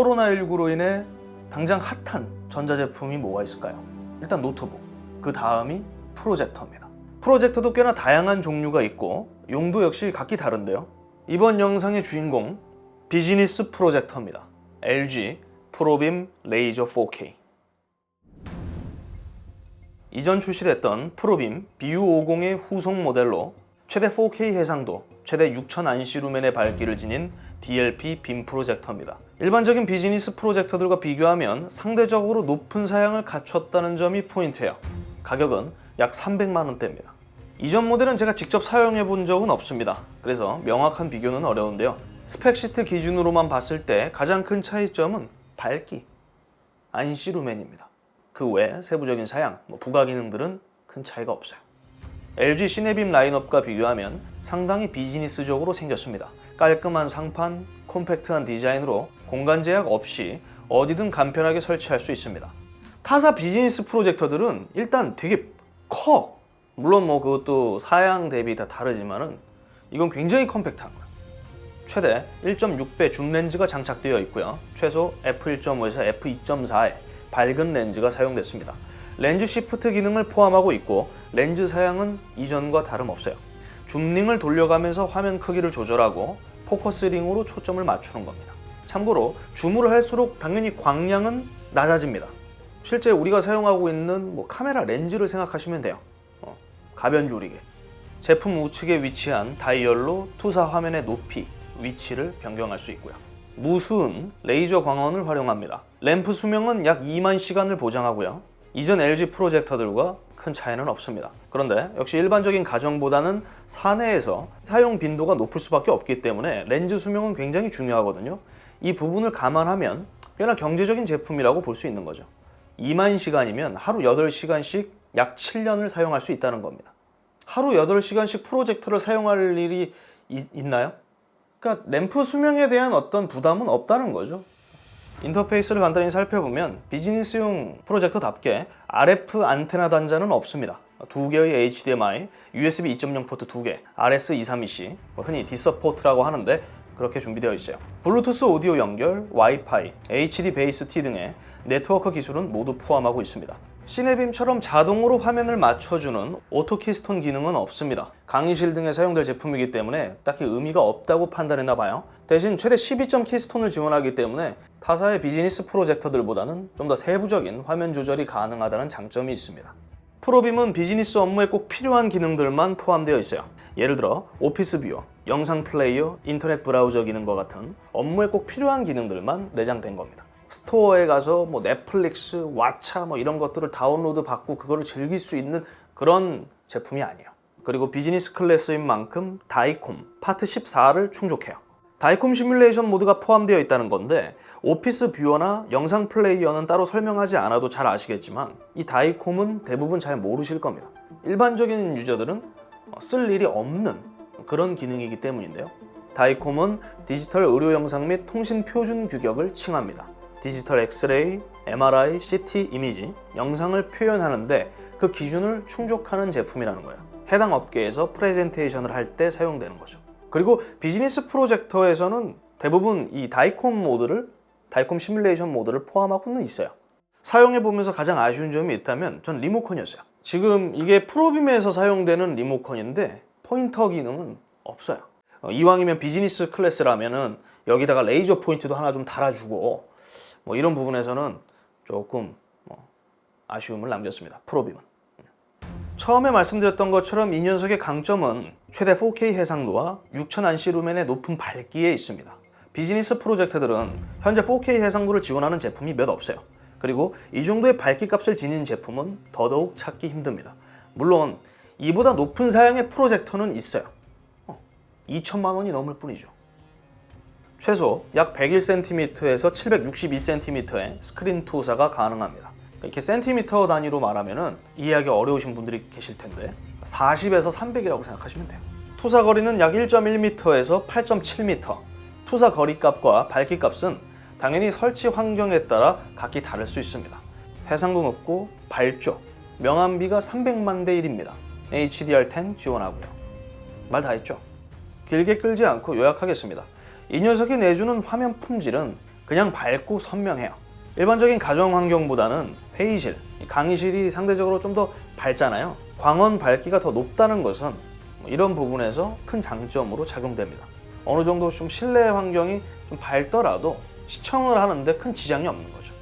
코로나19로 인해 당장 핫한 전자제품이 뭐가 있을까요? 일단 노트북, 그 다음이 프로젝터입니다. 프로젝터도 꽤나 다양한 종류가 있고 용도 역시 각기 다른데요. 이번 영상의 주인공, 비즈니스 프로젝터입니다. LG 프로빔 레이저 4K. 이전 출시됐던 프로빔 BU50의 후속 모델로 최대 4K 해상도, 최대 6000 안시 루멘의 밝기를 지닌 DLP 빔 프로젝터입니다. 일반적인 비즈니스 프로젝터들과 비교하면 상대적으로 높은 사양을 갖췄다는 점이 포인트예요. 가격은 약 300만 원대입니다. 이전 모델은 제가 직접 사용해 본 적은 없습니다. 그래서 명확한 비교는 어려운데요. 스펙시트 기준으로만 봤을 때 가장 큰 차이점은 밝기, 안시 루멘입니다. 그 외 세부적인 사양, 부가 기능들은 큰 차이가 없어요. LG 시네빔 라인업과 비교하면 상당히 비즈니스적으로 생겼습니다. 깔끔한 상판, 콤팩트한 디자인으로 공간 제약 없이 어디든 간편하게 설치할 수 있습니다. 타사 비즈니스 프로젝터들은 일단 되게 커. 물론 그것도 사양 대비 다 다르지만은 이건 굉장히 컴팩트한 거예요. 최대 1.6배 줌 렌즈가 장착되어 있고요. 최소 f1.5에서 f2.4의 밝은 렌즈가 사용됐습니다. 렌즈 시프트 기능을 포함하고 있고 렌즈 사양은 이전과 다름없어요. 줌링을 돌려가면서 화면 크기를 조절하고 포커스링으로 초점을 맞추는 겁니다. 참고로 줌을 할수록 당연히 광량은 낮아집니다. 실제 우리가 사용하고 있는 카메라 렌즈를 생각하시면 돼요. 가변 조리개. 제품 우측에 위치한 다이얼로 투사 화면의 높이, 위치를 변경할 수 있고요. 무수은 레이저 광원을 활용합니다. 램프 수명은 약 2만 시간을 보장하고요. 이전 LG 프로젝터들과 큰 차이는 없습니다. 그런데 역시 일반적인 가정보다는 사내에서 사용 빈도가 높을 수밖에 없기 때문에 렌즈 수명은 굉장히 중요하거든요. 이 부분을 감안하면 꽤나 경제적인 제품이라고 볼 수 있는 거죠. 2만 시간이면 하루 8시간씩 약 7년을 사용할 수 있다는 겁니다. 하루 8시간씩 프로젝터를 사용할 일이 있나요? 그러니까 램프 수명에 대한 어떤 부담은 없다는 거죠. 인터페이스를 간단히 살펴보면 비즈니스용 프로젝터답게 RF 안테나 단자는 없습니다. 2개의 HDMI, USB 2.0 포트 2개, RS232C, 흔히 D서포트라고 하는데 그렇게 준비되어 있어요. 블루투스 오디오 연결, 와이파이, HD 베이스 T 등의 네트워크 기술은 모두 포함하고 있습니다. 시네빔처럼 자동으로 화면을 맞춰주는 오토 키스톤 기능은 없습니다. 강의실 등에 사용될 제품이기 때문에 딱히 의미가 없다고 판단했나 봐요. 대신 최대 12점 키스톤을 지원하기 때문에 타사의 비즈니스 프로젝터들보다는 좀 더 세부적인 화면 조절이 가능하다는 장점이 있습니다. 프로빔은 비즈니스 업무에 꼭 필요한 기능들만 포함되어 있어요. 예를 들어 오피스 뷰어, 영상 플레이어, 인터넷 브라우저 기능과 같은 업무에 꼭 필요한 기능들만 내장된 겁니다. 스토어에 가서 넷플릭스, 왓챠 이런 것들을 다운로드 받고 그거를 즐길 수 있는 그런 제품이 아니에요. 그리고 비즈니스 클래스인 만큼 다이콤 파트 14를 충족해요. 다이콤 시뮬레이션 모드가 포함되어 있다는 건데 오피스 뷰어나 영상 플레이어는 따로 설명하지 않아도 잘 아시겠지만 이 다이콤은 대부분 잘 모르실 겁니다. 일반적인 유저들은 쓸 일이 없는 그런 기능이기 때문인데요. 다이콤은 디지털 의료 영상 및 통신 표준 규격을 칭합니다. 디지털 엑스레이, MRI, CT 이미지, 영상을 표현하는데 그 기준을 충족하는 제품이라는 거예요. 해당 업계에서 프레젠테이션을 할 때 사용되는 거죠. 그리고 비즈니스 프로젝터에서는 대부분 이 다이콤 시뮬레이션 모드를 포함하고는 있어요. 사용해보면서 가장 아쉬운 점이 있다면 전 리모컨이었어요. 지금 이게 프로빔에서 사용되는 리모컨인데 포인터 기능은 없어요. 이왕이면 비즈니스 클래스라면은 여기다가 레이저 포인트도 하나 좀 달아주고 이런 부분에서는 조금 아쉬움을 남겼습니다. 프로빔은. 처음에 말씀드렸던 것처럼 이 녀석의 강점은 최대 4K 해상도와 6000 안시 루멘의 높은 밝기에 있습니다. 비즈니스 프로젝터들은 현재 4K 해상도를 지원하는 제품이 몇 없어요. 그리고 이 정도의 밝기 값을 지닌 제품은 더더욱 찾기 힘듭니다. 물론 이보다 높은 사양의 프로젝터는 있어요. 2천만 원이 넘을 뿐이죠. 최소 약 101cm에서 762cm의 스크린 투사가 가능합니다. 이렇게 센티미터 단위로 말하면 이해하기 어려우신 분들이 계실 텐데 40에서 300이라고 생각하시면 돼요. 투사 거리는 약 1.1m에서 8.7m. 투사 거리값과 밝기값은 당연히 설치 환경에 따라 각기 다를 수 있습니다. 해상도 높고 밝죠. 명암비가 300만 대 1입니다. HDR10 지원하고요. 말 다 했죠? 길게 끌지 않고 요약하겠습니다. 이 녀석이 내주는 화면 품질은 그냥 밝고 선명해요. 일반적인 가정 환경보다는 회의실, 강의실이 상대적으로 좀 더 밝잖아요. 광원 밝기가 더 높다는 것은 이런 부분에서 큰 장점으로 작용됩니다. 어느 정도 좀 실내 환경이 좀 밝더라도 시청을 하는데 큰 지장이 없는 거죠.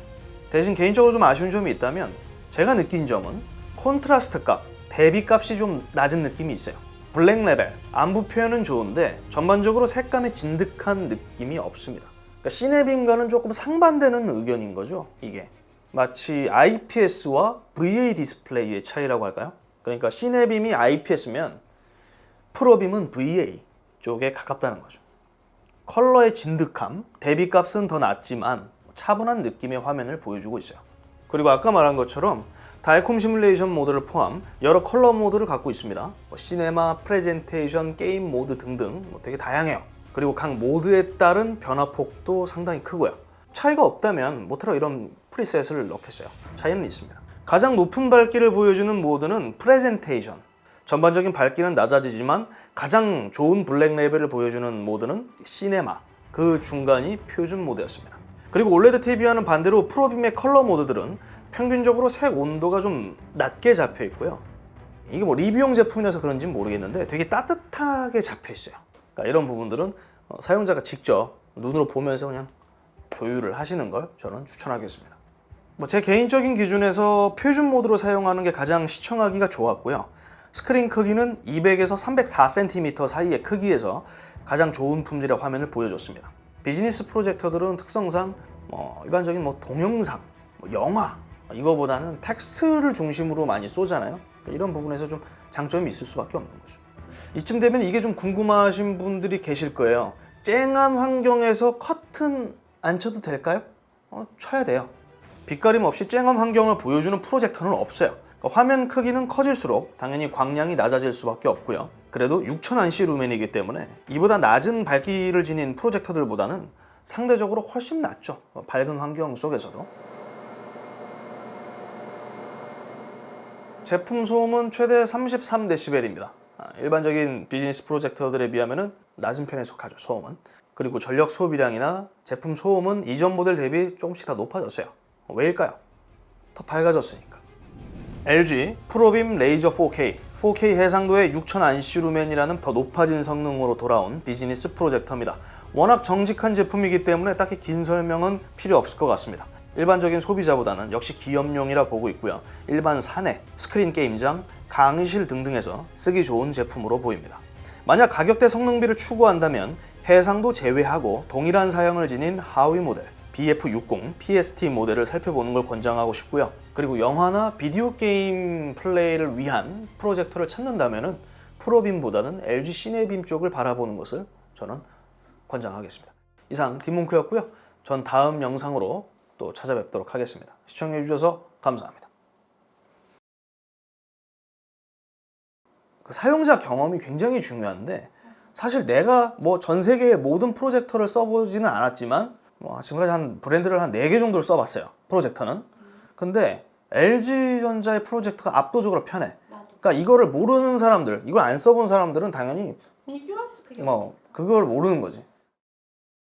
대신 개인적으로 좀 아쉬운 점이 있다면 제가 느낀 점은 콘트라스트 값, 대비 값이 좀 낮은 느낌이 있어요. 블랙 레벨, 안부 표현은 좋은데 전반적으로 색감의 진득한 느낌이 없습니다. 그러니까 시네빔과는 조금 상반되는 의견인 거죠. 이게 마치 IPS와 VA 디스플레이의 차이라고 할까요? 그러니까 시네빔이 IPS면 프로빔은 VA 쪽에 가깝다는 거죠. 컬러의 진득함, 대비값은 더 낮지만 차분한 느낌의 화면을 보여주고 있어요. 그리고 아까 말한 것처럼 달콤 시뮬레이션 모드를 포함 여러 컬러 모드를 갖고 있습니다. 시네마, 프레젠테이션, 게임 모드 등등 되게 다양해요. 그리고 각 모드에 따른 변화폭도 상당히 크고요. 차이가 없다면 모테로 이런 프리셋을 넣겠어요. 차이는 있습니다. 가장 높은 밝기를 보여주는 모드는 프레젠테이션. 전반적인 밝기는 낮아지지만 가장 좋은 블랙 레벨을 보여주는 모드는 시네마. 그 중간이 표준 모드였습니다. 그리고 올레드 TV와는 반대로 프로빔의 컬러 모드들은 평균적으로 색 온도가 좀 낮게 잡혀 있고요. 이게 뭐 리뷰용 제품이라서 그런지는 모르겠는데 되게 따뜻하게 잡혀 있어요. 그러니까 이런 부분들은 사용자가 직접 눈으로 보면서 그냥 조율을 하시는 걸 저는 추천하겠습니다. 제 개인적인 기준에서 표준 모드로 사용하는 게 가장 시청하기가 좋았고요. 스크린 크기는 200에서 304cm 사이의 크기에서 가장 좋은 품질의 화면을 보여줬습니다. 비즈니스 프로젝터들은 특성상 일반적인 동영상, 영화 이거보다는 텍스트를 중심으로 많이 쏘잖아요. 이런 부분에서 좀 장점이 있을 수밖에 없는 거죠. 이쯤 되면 이게 좀 궁금하신 분들이 계실 거예요. 쨍한 환경에서 커튼 안 쳐도 될까요? 쳐야 돼요. 빛가림 없이 쨍한 환경을 보여주는 프로젝터는 없어요. 그러니까 화면 크기는 커질수록 당연히 광량이 낮아질 수밖에 없고요. 그래도 6000안시 루멘이기 때문에 이보다 낮은 밝기를 지닌 프로젝터들보다는 상대적으로 훨씬 낫죠. 밝은 환경 속에서도. 제품 소음은 최대 33dB입니다. 일반적인 비즈니스 프로젝터들에 비하면 낮은 편에 속하죠, 소음은. 그리고 전력 소비량이나 제품 소음은 이전 모델 대비 조금씩 더 높아졌어요. 왜일까요? 더 밝아졌으니까. LG 프로빔 레이저 4K, 4K 해상도의 6000안시 루멘이라는 더 높아진 성능으로 돌아온 비즈니스 프로젝터입니다. 워낙 정직한 제품이기 때문에 딱히 긴 설명은 필요 없을 것 같습니다. 일반적인 소비자보다는 역시 기업용이라 보고 있고요. 일반 사내, 스크린 게임장, 강의실 등등에서 쓰기 좋은 제품으로 보입니다. 만약 가격대 성능비를 추구한다면 해상도 제외하고 동일한 사양을 지닌 하위 모델 BF60, PST 모델을 살펴보는 걸 권장하고 싶고요. 그리고 영화나 비디오 게임 플레이를 위한 프로젝터를 찾는다면 프로빔보다는 LG 시네빔 쪽을 바라보는 것을 저는 권장하겠습니다. 이상 딥몽크였고요. 전 다음 영상으로 또 찾아뵙도록 하겠습니다. 시청해주셔서 감사합니다. 사용자 경험이 굉장히 중요한데 사실 내가 전 세계의 모든 프로젝터를 써보지는 않았지만 지금까지 브랜드를 한 4개 정도를 써봤어요. 프로젝터는. 근데 LG전자의 프로젝터가 압도적으로 편해. 그러니까 이거를 모르는 사람들, 이걸 안 써본 사람들은 당연히 비교할 수 그게 그걸 모르는 거지.